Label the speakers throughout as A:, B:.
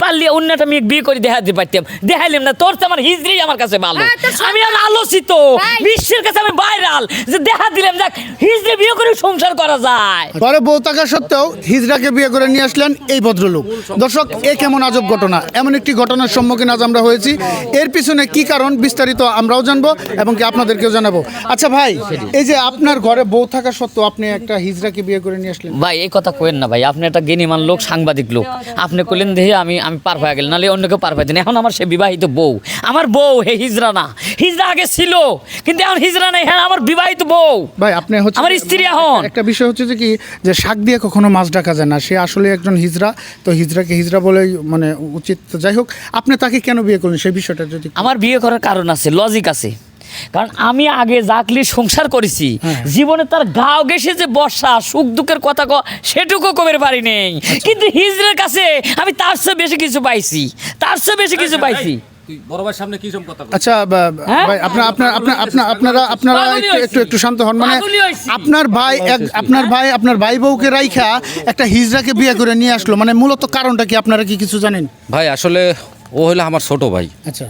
A: পারলে অন্য একটা মেয়ে বিয়ে করে দেখাতে পারতাম, দেখাইলাম না। তোর তো আমার হিজড়ি আমার কাছে ভালো, আমি আর আলোচিত বিশ্বের কাছে আমি ভাইরাল, যে দেখা দিলাম দেখ হিজড়ি বিয়ে করে সংসার করা যায়।
B: ঘরে বউ থাকা সত্ত্বেও হিজড়াকে বিয়ে করে নিয়ে আসলেন এই ভদ্রলোক। দর্শক, এ কেমন আজব ঘটনা! এমন একটি ঘটনার সম্মুখীন আজ আমরা হয়েছি। এর পিছনে কি কারণ বিস্তারিত আমরাও জানবো এবং কি আপনাদেরকেও জানাবো। আচ্ছা ভাই, এই যে আপনার ঘরে বউ থাকা সত্ত্বেও আপনি একটা হিজড়াকে বিয়ে করে নিয়ে আসলেন,
A: ভাই এই কথা কইেন না ভাই, আপনি একটা জ্ঞানীমান লোক, সাংবাদিক লোক, আপনি কইলেন দেখে আমি পার হয়ে গেলেন, নাহলে অন্য কেউ পার পাইতেন। এখন আমার সে বিবাহিত বউ, আমার বউ, হে হিজড়া না। হিজড়া আগে ছিল কিন্তু এখন হিজড়া নেই, হ্যাঁ আমার বিবাহিত বউ।
B: ভাই আপনি হচ্ছে
A: আমার স্ত্রী। এখন
B: একটা বিষয় হচ্ছে যে কি, যে শাক দিয়ে কখনো মাছ ডাকা যায় না, সে আসলে একজন হিজড়া, তো হিজড়াকে হিজড়া বলে মানে উচিত। তো যাই হোক, আপনি তাকে কেন বিয়ে করলেন সেই বিষয়টা যদি।
A: আমার বিয়ে করার কারণ আছে, লজিক আছে। কারণ আমি আগে জাকলি সংসার করেছি, জীবনে তার গাও গেছে যে বর্ষা সুখ দুঃখের কথা সেটুকু কমের পারি নেই, কিন্তু হিজড়ের কাছে আমি তার চেয়ে বেশি কিছু পাইছি, তার চেয়ে বেশি কিছু পাইছি।
B: আচ্ছা ভাই, আপনারা একটু শান্ত হন। মানে আপনার ভাই বউকে রাইখা একটা হিজড়াকে বিয়ে করে নিয়ে আসলো, মানে মূলত কারণটা কি, আপনারা কি কিছু জানেন?
C: ভাই আসলে ও হলো আমার ছোট ভাই।
B: আচ্ছা।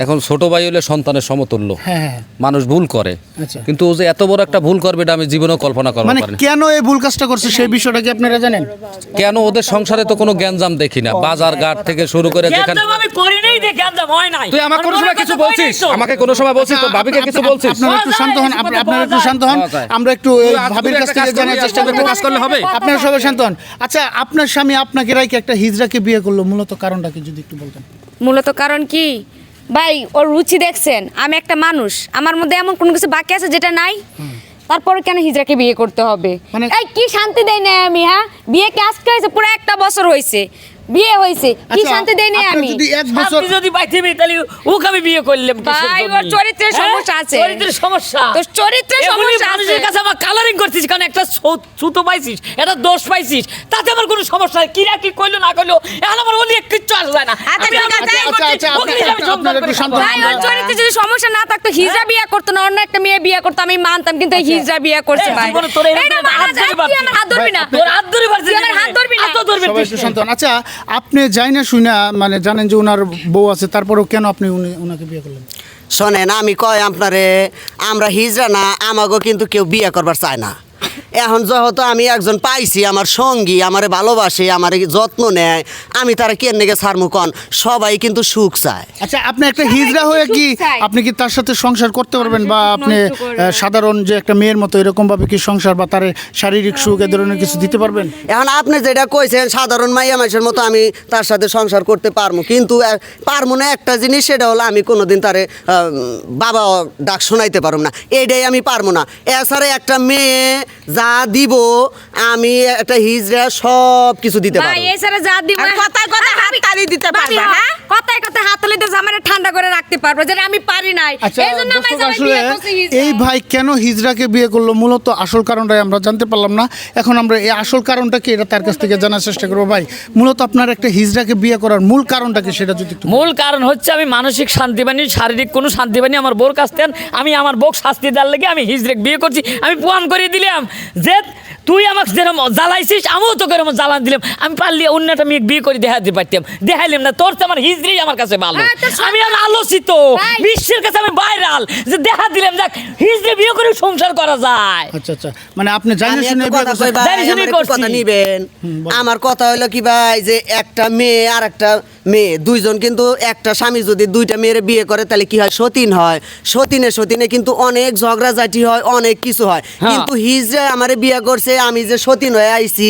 C: এখন ছোট ভাই হলে সন্তানের সমতুল্য।
B: হ্যাঁ।
C: মানুষ ভুল করে,
B: আচ্ছা।
C: কিন্তু ও যে এত বড় একটা ভুল করবে এটা আমি জীবনেও কল্পনা করতে
B: মানে
C: পারিনি।
B: কেন এই ভুল কাজটা করছে সেই বিষয়টা কি আপনারা জানেন?
C: কেন ওদের সংসারে তো কোনো গ্যাঞ্জাম দেখি না, বাজার ঘাট থেকে শুরু করে যেখানে।
A: আমি করি নাই, যে গ্যাঞ্জাম হয় নাই।
C: তুই আমাকে কোনো সময় কিছু বলছিস, আমাকে কোনো সময় বলছিস তো ভাবিকে কিছু বলছিস?
B: আপনারা একটু শান্ত হন, আপনারা একটু শান্ত হন, আমরা একটু ভাবির কাছ থেকে জানার চেষ্টা করব।
C: কাজ করলে হবে।
B: আপনারা সবাই শান্ত হন। আচ্ছা, আপনার স্বামী আপনাকে রাইখে একটা হিজড়াকে বিয়ে করলো, মূলত কারণটা কি যদি একটু বলতেন?
D: মূলত কারণ কি ভাই, ওর রুচি দেখছেন, আমি একটা মানুষ, আমার মধ্যে এমন কোনো কিছু বাকি আছে যেটা নাই, তারপরে কেন হিজড়াকে বিয়ে করতে হবে?
B: মানে-
D: এই কি শান্তি দেয় না আমি, হ্যাঁ বিয়ে কি আজকে হয়েছে, পুরো একটা বছর হয়েছে বিয়ে হয়েছে, কি
B: আচ্ছা,
D: শান্তি দেয় না
B: আপনার
D: আমি?
B: যদি এক বছর
A: আপনি যদি বাইতে তাহলে ওকে আমি বিয়ে করলাম কিসের
D: ভাই,
A: জন্য?
D: ওর চরিত্রের
A: হ্যাঁ?
D: সমস্যা আছে।
A: চরিত্রের সমস্যা,
D: তোর চরিত্রের
A: এগুলি
D: সমস্যা আছে।
A: মানুষের কাছে আমার কালারিং করছিস, কারণ একটা ছুতো পাইছিস, একটা দোষ পাইছিস, তাতে আমার কোনো সমস্যা নাই। কিরা কি কইলো না কইলো এখন আমার ওলি কিচ্ছু আসে যায় না।
D: আচ্ছা,
A: আমি
D: ঠিক
A: আমার
D: আছে,
A: বিয়ে
B: আচ্ছা,
A: করছি,
B: আচ্ছা,
A: ওকে নিয়ে আমি সংসার
B: আপনারা একটু
A: করে
B: শান্ত
A: খাবো।
D: ভাই, ওর চরিত্রে যদি সমস্যা না থাকতো হিজড়া বিয়ে করতো না, অন্য একটা মেয়ে বিয়ে করতো, আমি মানতাম, কিন্তু এই হিজড়া বিয়ে করছে ভাই।
A: জীবনে তোর এরকম
D: এটা মানা
A: হাত
D: যায়?
A: ধরে
D: তুই আমার হাত ধরবি না,
A: তোর হাত ধরে পারছিস,
D: তুই আমার হাত ধরবি না।
A: হাতও ধরবি
B: সবাই
A: তুই।
B: একটু শান্ত হন। আচ্ছা, আপনি যাই না শুনা মানে জানেন যে ওনার বউ আছে, তারপরেও কেন আপনি ওনাকে বিয়ে করলেন?
E: শোনেন, আমি কয় আপনারে, আমরা হিজড়া না, আমাকেও কিন্তু কেউ বিয়ে করবার চায় না। এখন যেহেতু আমি একজন পাইছি আমার সঙ্গী, আমারে ভালোবাসে, আমার যত্ন নেয়, আমি তারা কেন নেগে ছাড়মু কন, সবাই কিন্তু সুখ চায়।
B: আচ্ছা, আপনি একটা হিজড়া হয়ে কি আপনি কি তার সাথে সংসার করতে পারবেন, বা আপনি সাধারণ যে একটা মেয়ের মতো এরকম ভাবে কি সংসার বা তার শারীরিক সুখ এ ধরনের কিছু দিতে পারবেন?
E: এখন আপনি যেটা কইছেন সাধারণ মাইয়া মানুষের মতো আমি তার সাথে সংসার করতে পারবো, কিন্তু পারবো না একটা জিনিস, সেটা হলো আমি কোনোদিন তারে বাবা ডাক শোনাইতে পারবো না, এইটাই আমি পারবো না। এছাড়া একটা মেয়ে যা দিব আমি একটা হিজড়া সব কিছু দিতে
D: ভাই,
E: পারবো।
D: এছাড়া যা দিব
F: আর কথায় কথায় হাত তালি দিতে পারবা, হ্যাঁ?
D: কথায় কথায় হাত তালি দিয়ে জামাইরে ঠান্ডা করে রাখতে পারবো, যেটা আমি পারি নাই।
B: আচ্ছা
D: এইজন্য আমার
B: দর্শক,
D: জামাই
B: আসলে
D: বিয়ে করছে হিজড়া।
B: এই ভাই কেন হিজড়াকে বিয়ে করলো, মূলত আসল কারণটাই আমরা জানতে পারলাম না। এখন আমরা এই আসল কারণটা কি এটা তার কাছ থেকে জানার চেষ্টা করবো। ভাই, মূলত আপনার একটা হিজড়াকে বিয়ে করার মূল কারণটা কি সেটা যদি একটু।
A: মূল কারণ হচ্ছে আমি মানসিক শান্তি পাইনি, শারীরিক কোনো শান্তি পাইনি আমার বউর কাছ থেকে। আমি আমার বউ শাস্তি দেওয়ার লেগে আমি হিজড়াকে বিয়ে করছি। আমি প্রমাণ করে দিলাম যে তুই আমাকে যেরকম জ্বালাইছিস আমিও তোকে এরকম জ্বালান দিলাম। আমি পারলে অন্য একটা মেয়ে বিয়ে করে দেখাতে পারতাম, দেখাইলাম না। তোর তো আমার হিজড়ি আমার কাছে ভালো, আমি আর আলোচিত বিশ্বের কাছে আমি ভাইরাল, যে দেখা দিলাম দেখ হিজড়ি বিয়ে করে সংসার করা যায়।
B: আচ্ছা আচ্ছা, মানে আপনি জানেন
E: আমি
B: শুনে
E: একটা
B: বিয়ে
E: কথা
B: করছেন?
E: কই ভাই,
A: জানি শুনেই
E: আমার একটু
A: করছি।
E: কথা নিবেন। আমার কথা হলো কি ভাই, যে একটা মেয়ে আর একটা মেয়ে দুইজন, কিন্তু একটা স্বামী যদি দুইটা মেয়ের বিয়ে করে তাহলে কি হয়, সতীন হয়। সতীনে কিন্তু অনেক ঝগড়াঝাটি হয়, অনেক কিছু হয়। কিন্তু হিজড়া আমারে বিয়ে করছে, আমি যে সতীন হয়ে আইছি,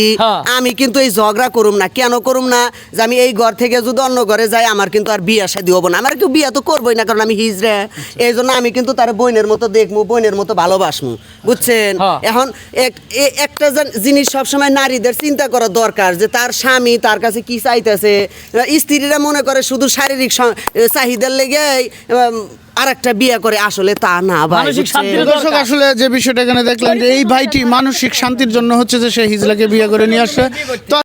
E: আমি কিন্তু এই ঝগড়া করুম না। কেন করুম না? যে আমি এই ঘর থেকে যদি অন্য ঘরে যাই, আমার কিন্তু আর বিয়ে শাদী হবো না, আমার কেউ বিয়ে তো করবোই না, কারণ আমি হিজড়া। এই জন্য আমি কিন্তু তার বোনের মতো দেখমু, বোনের মতো ভালোবাসমু, বুঝছেন? এখন একটা জিনিস সবসময় নারীদের চিন্তা করা দরকার, যে তার স্বামী তার কাছে কি চাইতেছে। স্ত্রীরা মনে করে শুধু শারীরিক চাহিদার লেগে আর একটা বিয়ে করে, আসলে তা না ভাই।
A: মানসিক শান্তির
B: দর্শক, আসলে যে বিষয়টা এখানে দেখলেন যে এই ভাইটি মানসিক শান্তির জন্য হচ্ছে যে সে হিজড়াকে বিয়ে করে নিয়ে আসে। তো